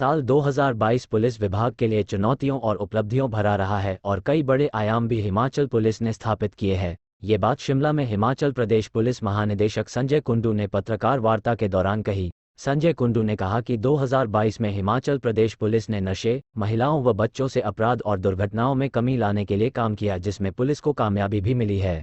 साल 2022 पुलिस विभाग के लिए चुनौतियों और उपलब्धियों भरा रहा है और कई बड़े आयाम भी हिमाचल पुलिस ने स्थापित किए हैं। ये बात शिमला में हिमाचल प्रदेश पुलिस महानिदेशक संजय कुंडू ने पत्रकार वार्ता के दौरान कही। संजय कुंडू ने कहा कि 2022 में हिमाचल प्रदेश पुलिस ने नशे, महिलाओं व बच्चों से अपराध और दुर्घटनाओं में कमी लाने के लिए काम किया, जिसमें पुलिस को कामयाबी भी मिली है।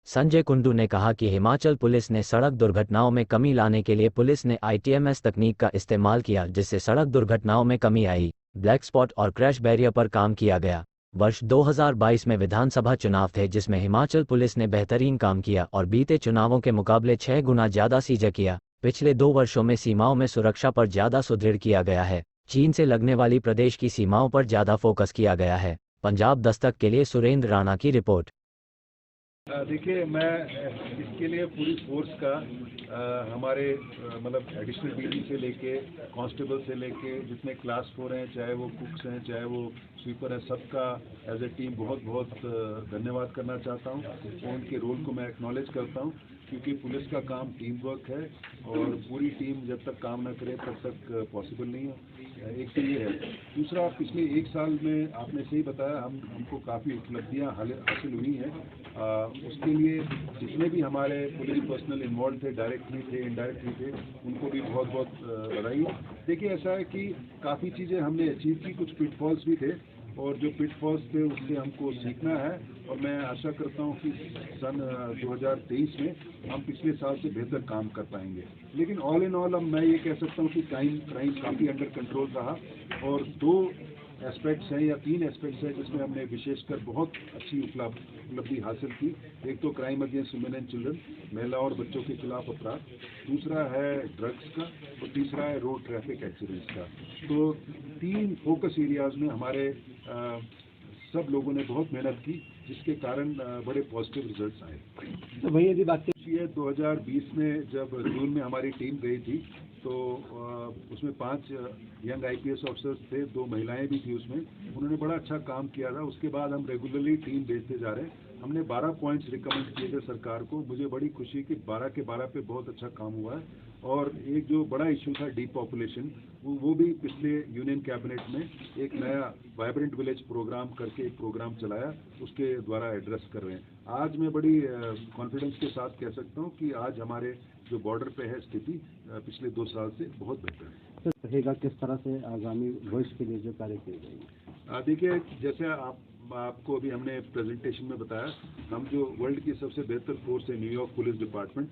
संजय कुंडू ने कहा कि हिमाचल पुलिस ने सड़क दुर्घटनाओं में कमी लाने के लिए पुलिस ने ITMS तकनीक का इस्तेमाल किया, जिससे सड़क दुर्घटनाओं में कमी आई। ब्लैक स्पॉट और क्रैश बैरियर पर काम किया गया। वर्ष 2022 में विधानसभा चुनाव थे, जिसमें हिमाचल पुलिस ने बेहतरीन काम किया और बीते चुनावों के मुकाबले 6 गुना ज़्यादा सीजे किया। पिछले 2 वर्षों में सीमाओं में सुरक्षा पर ज़्यादा सुदृढ़ किया गया है। चीन से लगने वाली प्रदेश की सीमाओं पर ज़्यादा फोकस किया गया है। पंजाब दस्तक के लिए सुरेंद्र राणा की रिपोर्ट। देखिए, मैं इसके लिए पूरी फोर्स का हमारे मतलब एडिशनल DG से लेके कांस्टेबल से लेके जितने क्लास 4 हैं, चाहे वो कुक्स हैं, चाहे वो स्वीपर हैं, सबका एज ए टीम बहुत बहुत धन्यवाद करना चाहता हूँ। उनके रोल को मैं एक्नॉलेज करता हूँ, क्योंकि पुलिस का काम टीम वर्क है और पूरी टीम जब तक काम न करे तब तक पॉसिबल नहीं है। एक तो ये है। दूसरा, पिछले 1 साल में आपने सही बताया, हमको काफ़ी उपलब्धियाँ हासिल हुई हैं। उसके लिए जितने भी हमारे पुलिस पर्सनल इन्वॉल्व थे, डायरेक्टली थे, इनडायरेक्टली थे, उनको भी बहुत बहुत बधाई। देखिए, ऐसा है कि काफ़ी चीज़ें हमने अचीव की, कुछ पिटफॉल्स भी थे और जो पिटफॉल्स थे उससे हमको सीखना है और मैं आशा करता हूं कि सन 2023 में हम पिछले साल से बेहतर काम कर पाएंगे। लेकिन ऑल इन ऑल अब मैं ये कह सकता हूं कि क्राइम काफ़ी अंडर कंट्रोल रहा और 2 एस्पेक्ट्स हैं या 3 एस्पेक्ट्स हैं जिसमें हमने विशेषकर बहुत अच्छी उपलब्धि हासिल की। एक तो crime against women and children, महिला और बच्चों के खिलाफ अपराध, दूसरा है ड्रग्स का और तीसरा है रोड ट्रैफिक एक्सीडेंट्स का। तो 3 फोकस एरियाज में हमारे सब लोगों ने बहुत मेहनत की, जिसके कारण बड़े पॉजिटिव रिजल्ट्स आए। तो भैया जी, बात 2020 में जब जून में हमारी टीम गई थी तो उसमें 5 यंग IPS ऑफिसर्स थे, 2 महिलाएं भी थी उसमें। उन्होंने बड़ा अच्छा काम किया था। उसके बाद हम रेगुलरली टीम भेजते जा रहे हैं। हमने 12 पॉइंट्स रिकमेंड किए थे सरकार को। मुझे बड़ी खुशी कि 12 के 12 पे बहुत अच्छा काम हुआ है। और एक जो बड़ा इशू था डीपॉपुलेशन, वो भी पिछले यूनियन कैबिनेट में एक नया वाइब्रेंट विलेज प्रोग्राम करके एक प्रोग्राम चलाया, उसके द्वारा एड्रेस कर रहे हैं। आज मैं बड़ी कॉन्फिडेंस के साथ कह सकता हूँ कि आज हमारे जो बॉर्डर पे है स्थिति पिछले 2 साल से बहुत बेहतर है। तो रहेगा किस तरह से आगामी वर्ष के लिए जो कार्य किए जाएंगे? देखिए, जैसे आपको अभी हमने प्रेजेंटेशन में बताया, हम जो वर्ल्ड की सबसे बेहतर फोर्स है न्यूयॉर्क पुलिस डिपार्टमेंट,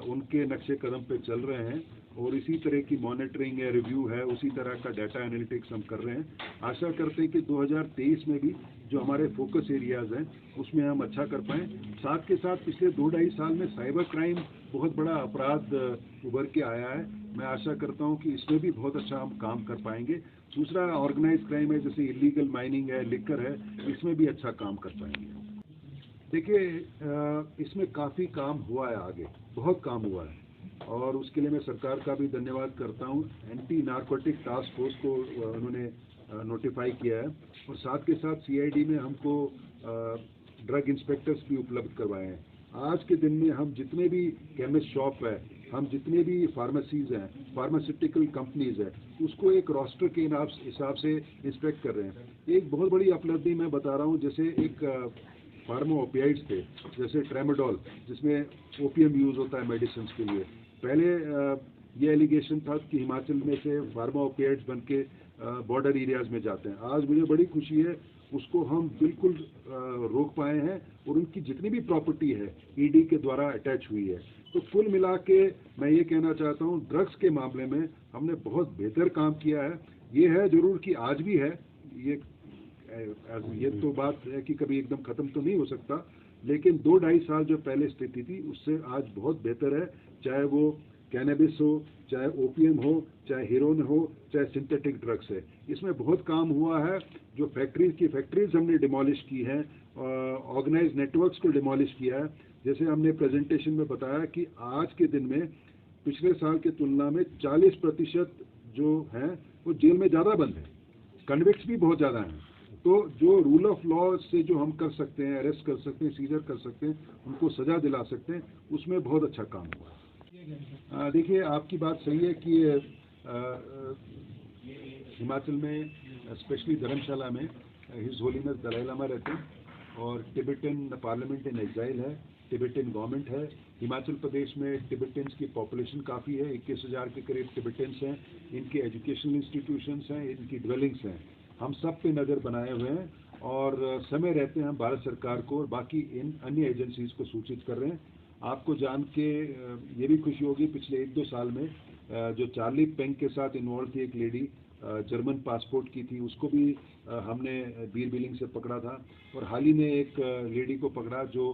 उनके नक्शे कदम पे चल रहे हैं और इसी तरह की मॉनिटरिंग है, रिव्यू है, उसी तरह का डाटा एनालिटिक्स हम कर रहे हैं। आशा करते हैं कि 2023 में भी जो हमारे फोकस एरियाज हैं उसमें हम अच्छा कर पाएँ। साथ के साथ पिछले 2-2.5 साल में साइबर क्राइम बहुत बड़ा अपराध उभर के आया है। मैं आशा करता हूं कि इसमें भी बहुत अच्छा हम काम कर पाएंगे। दूसरा, ऑर्गेनाइज क्राइम है, जैसे इलीगल माइनिंग है, लिकर है, इसमें भी अच्छा काम कर पाएंगे। देखिए, इसमें काफ़ी काम हुआ है, आगे बहुत काम हुआ है और उसके लिए मैं सरकार का भी धन्यवाद करता हूं। एंटी नारकोटिक टास्क फोर्स को उन्होंने नोटिफाई किया है और साथ के साथ CID में हमको ड्रग इंस्पेक्टर्स भी उपलब्ध करवाए हैं। आज के दिन में हम जितने भी केमिस्ट शॉप है, हम जितने भी फार्मेसीज हैं, फार्मास्यूटिकल कंपनीज है, उसको एक रोस्टर के हिसाब से इंस्पेक्ट कर रहे हैं। एक बहुत बड़ी उपलब्धि मैं बता रहा हूँ, जैसे एक फार्मा ओपियाइड्स थे, जैसे ट्रेमाडोल, जिसमें ओपियम यूज़ होता है मेडिसिन के लिए। पहले ये एलिगेशन था कि हिमाचल में से फार्मा ओपियाइड्स बन के बॉर्डर एरियाज में जाते हैं। आज मुझे बड़ी खुशी है, उसको हम बिल्कुल रोक पाए हैं और उनकी जितनी भी प्रॉपर्टी है ED के द्वारा अटैच हुई है। तो कुल मिला के मैं ये कहना चाहता हूँ, ड्रग्स के मामले में हमने बहुत बेहतर काम किया है। ये है जरूर कि आज भी है, ये तो बात है कि कभी एकदम ख़त्म तो नहीं हो सकता, लेकिन 2-2.5 साल जो पहले स्थिति थी उससे आज बहुत बेहतर है। चाहे वो कैनबिस हो, चाहे ओपियम हो, चाहे हेरोइन हो, चाहे सिंथेटिक ड्रग्स है, इसमें बहुत काम हुआ है। जो फैक्ट्रीज हमने डिमोलिश की हैं, ऑर्गेनाइज नेटवर्क्स को डिमोलिश किया है। जैसे हमने प्रेजेंटेशन में बताया कि आज के दिन में पिछले साल की तुलना में 40% जो हैं वो जेल में ज़्यादा बंद है, कन्विक्ट्स भी बहुत ज़्यादा हैं। तो जो रूल ऑफ लॉ से जो हम कर सकते हैं, अरेस्ट कर सकते हैं, सीजर कर सकते हैं, उनको सज़ा दिला सकते हैं, उसमें बहुत अच्छा काम हुआ है। देखिए, आपकी बात सही है कि हिमाचल में स्पेशली धर्मशाला में हिज होलीनेस दलाई लामा रहते हैं और टिबेटन पार्लियामेंट इन एग्जाइल है, टिबेटन गवर्नमेंट है। हिमाचल प्रदेश में टिबेटन्स की पॉपुलेशन काफ़ी है, 21,000 के करीब टिबेटन्स हैं, इनके एजुकेशनल इंस्टीट्यूशंस हैं, इनकी ड्वेलिंग्स हैं। हम सब पे नज़र बनाए हुए हैं और समय रहते हैं हम भारत सरकार को और बाकी इन अन्य एजेंसीज को सूचित कर रहे हैं। आपको जान के ये भी खुशी होगी, पिछले 1-2 साल में जो चार्ली पेंग के साथ इन्वॉल्व थी एक लेडी, जर्मन पासपोर्ट की थी, उसको भी हमने बीर बिलिंग से पकड़ा था। और हाल ही में एक लेडी को पकड़ा जो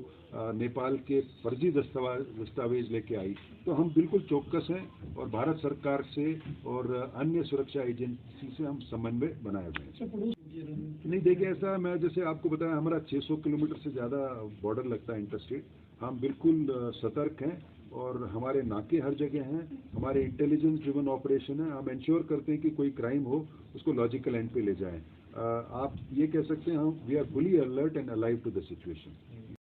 नेपाल के फर्जी दस्तावेज लेके आई। तो हम बिल्कुल चौकस हैं और भारत सरकार से और अन्य सुरक्षा एजेंसी से हम समन्वय बनाए हुए हैं। नहीं देखिए, ऐसा मैं जैसे आपको बताया, हमारा 600 किलोमीटर से ज़्यादा बॉर्डर लगता है इंटरस्टेट। हम बिल्कुल सतर्क हैं और हमारे नाके हर जगह हैं, हमारे इंटेलिजेंस ड्रिवन ऑपरेशन है। हम इंश्योर करते हैं कि कोई क्राइम हो उसको लॉजिकल एंड पे ले जाएं। आप ये कह सकते हैं हम we are fully alert and alive to the situation.